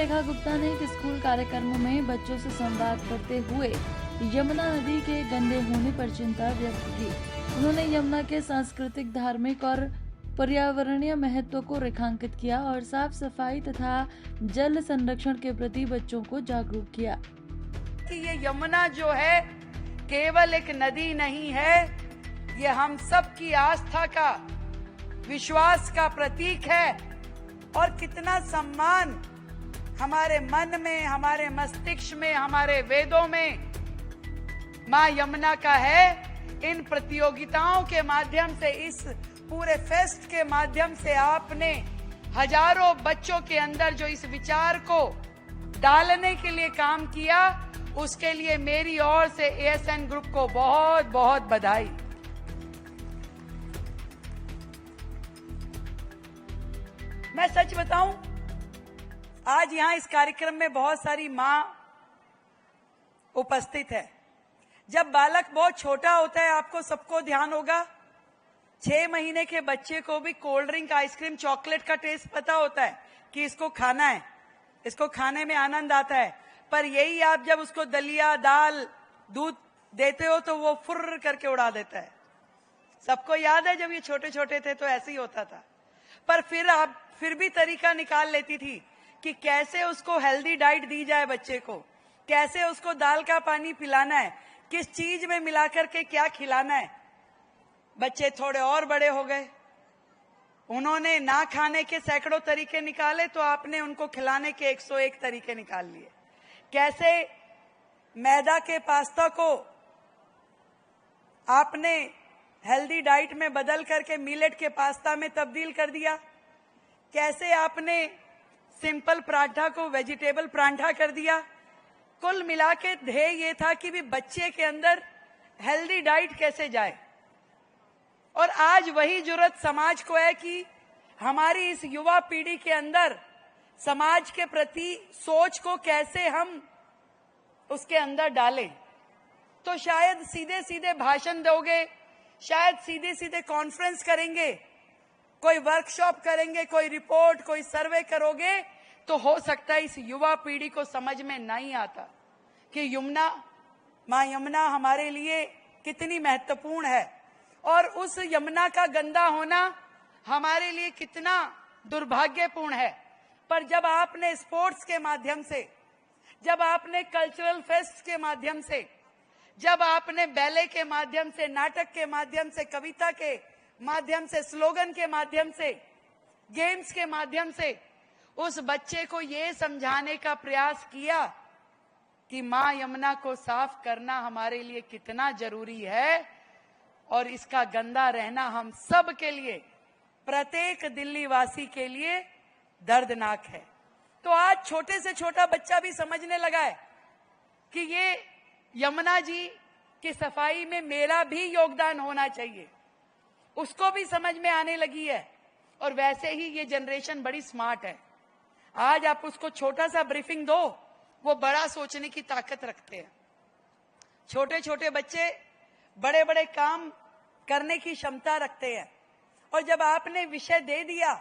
रेखा गुप्ता ने एक स्कूल कार्यक्रम में बच्चों से संवाद करते हुए यमुना नदी के गंदे होने पर चिंता व्यक्त की। उन्होंने यमुना के सांस्कृतिक, धार्मिक और पर्यावरणीय महत्व को रेखांकित किया और साफ सफाई तथा जल संरक्षण के प्रति बच्चों को जागरूक किया। कि ये यमुना जो है केवल एक नदी नहीं है, ये हम सब की आस्था का, विश्वास का प्रतीक है। और कितना सम्मान हमारे मन में, हमारे मस्तिष्क में, हमारे वेदों में माँ यमुना का है। इन प्रतियोगिताओं के माध्यम से, इस पूरे फेस्ट के माध्यम से आपने हजारों बच्चों के अंदर जो इस विचार को डालने के लिए काम किया, उसके लिए मेरी ओर से एएसएन ग्रुप को बहुत बहुत बधाई। मैं सच बताऊं, आज यहां इस कार्यक्रम में बहुत सारी मां उपस्थित है। जब बालक बहुत छोटा होता है, आपको सबको ध्यान होगा, 6 महीने के बच्चे को भी कोल्ड ड्रिंक, आइसक्रीम, चॉकलेट का टेस्ट पता होता है कि इसको खाना है, इसको खाने में आनंद आता है। पर यही आप जब उसको दलिया, दाल, दूध देते हो तो वो फुर्र करके उड़ा देता है। सबको याद है जब ये छोटे छोटे थे तो ऐसे ही होता था। पर फिर भी तरीका निकाल लेती थी कि कैसे उसको हेल्दी डाइट दी जाए बच्चे को, कैसे उसको दाल का पानी पिलाना है, किस चीज में मिलाकर के क्या खिलाना है। बच्चे थोड़े और बड़े हो गए, उन्होंने ना खाने के सैकड़ों तरीके निकाले, तो आपने उनको खिलाने के 101 तरीके निकाल लिए। कैसे मैदा के पास्ता को आपने हेल्दी डाइट में बदल करके मिलेट के पास्ता में तब्दील कर दिया। कैसे आपने सिंपल पराठा को वेजिटेबल पराठा कर दिया। कुल मिला के ध्येय ये था कि भी बच्चे के अंदर हेल्दी डाइट कैसे जाए। और आज वही जुर्रत समाज को है कि हमारी इस युवा पीढ़ी के अंदर समाज के प्रति सोच को कैसे हम उसके अंदर डालें। तो शायद सीधे सीधे भाषण दोगे, शायद सीधे सीधे कॉन्फ्रेंस करेंगे, कोई वर्कशॉप करेंगे, कोई रिपोर्ट, कोई सर्वे करोगे, तो हो सकता है इस युवा पीढ़ी को समझ में नहीं आता कि यमुना, माँ यमुना हमारे लिए कितनी महत्वपूर्ण है और उस यमुना का गंदा होना हमारे लिए कितना दुर्भाग्यपूर्ण है। पर जब आपने स्पोर्ट्स के माध्यम से, जब आपने कल्चरल फेस्ट के माध्यम से, जब आपने बैले के माध्यम से, नाटक के माध्यम से, कविता के माध्यम से, स्लोगन के माध्यम से, गेम्स के माध्यम से उस बच्चे को ये समझाने का प्रयास किया कि माँ यमुना को साफ करना हमारे लिए कितना जरूरी है और इसका गंदा रहना हम सब के लिए, प्रत्येक दिल्ली वासी के लिए दर्दनाक है। तो आज छोटे से छोटा बच्चा भी समझने लगा है कि ये यमुना जी की सफाई में मेरा भी योगदान होना चाहिए, उसको भी समझ में आने लगी है। और वैसे ही ये जनरेशन बड़ी स्मार्ट है। आज आप उसको छोटा सा ब्रीफिंग दो, वो बड़ा सोचने की ताकत रखते हैं। छोटे छोटे बच्चे बड़े बड़े काम करने की क्षमता रखते हैं। और जब आपने विषय दे दिया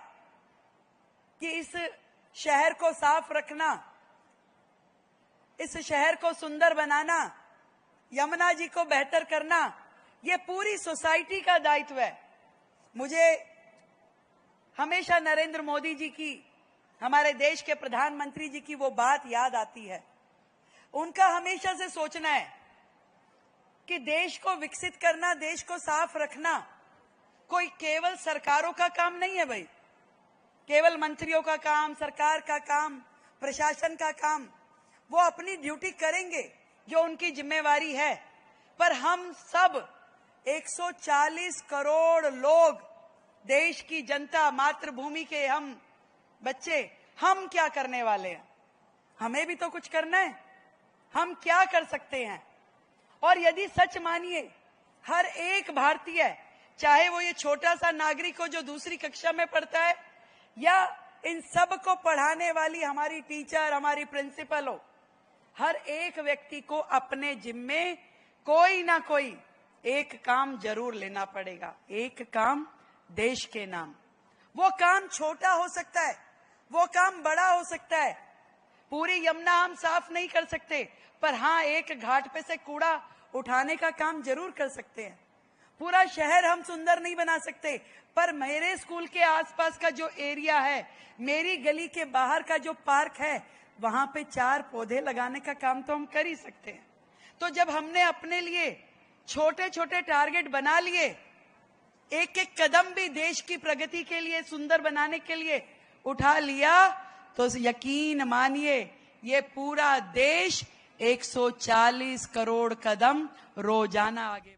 कि इस शहर को साफ रखना, इस शहर को सुंदर बनाना, यमुना जी को बेहतर करना, ये पूरी सोसाइटी का दायित्व है। मुझे हमेशा नरेंद्र मोदी जी की, हमारे देश के प्रधानमंत्री जी की वो बात याद आती है। उनका हमेशा से सोचना है कि देश को विकसित करना, देश को साफ रखना कोई केवल सरकारों का काम नहीं है भाई, केवल मंत्रियों का काम, सरकार का काम, प्रशासन का काम। वो अपनी ड्यूटी करेंगे जो उनकी जिम्मेवारी है। पर हम सब 140 करोड़ लोग, देश की जनता, मातृभूमि के हम बच्चे, हम क्या करने वाले हैं? हमें भी तो कुछ करना है। हम क्या कर सकते हैं? और यदि सच मानिए हर एक भारतीय, चाहे वो ये छोटा सा नागरिक हो जो दूसरी कक्षा में पढ़ता है, या इन सब को पढ़ाने वाली हमारी टीचर, हमारी प्रिंसिपल हो, हर एक व्यक्ति को अपने जिम्मे कोई ना कोई एक काम जरूर लेना पड़ेगा। एक काम देश के नाम। वो काम छोटा हो सकता है, वो काम बड़ा हो सकता है, पूरी यमुना हम साफ नहीं कर सकते, पर हाँ एक घाट पे से कूड़ा उठाने का काम जरूर कर सकते हैं। पूरा शहर हम सुंदर नहीं बना सकते, पर मेरे स्कूल के आसपास का जो एरिया है, मेरी गली के बाहर का जो पार्क है, वहां पे 4 पौधे लगाने का काम तो हम कर ही सकते हैं। तो जब हमने अपने लिए छोटे छोटे टारगेट बना लिए, एक एक कदम भी देश की प्रगति के लिए, सुंदर बनाने के लिए उठा लिया, तो यकीन मानिए ये पूरा देश 140 करोड़ कदम रोजाना आगे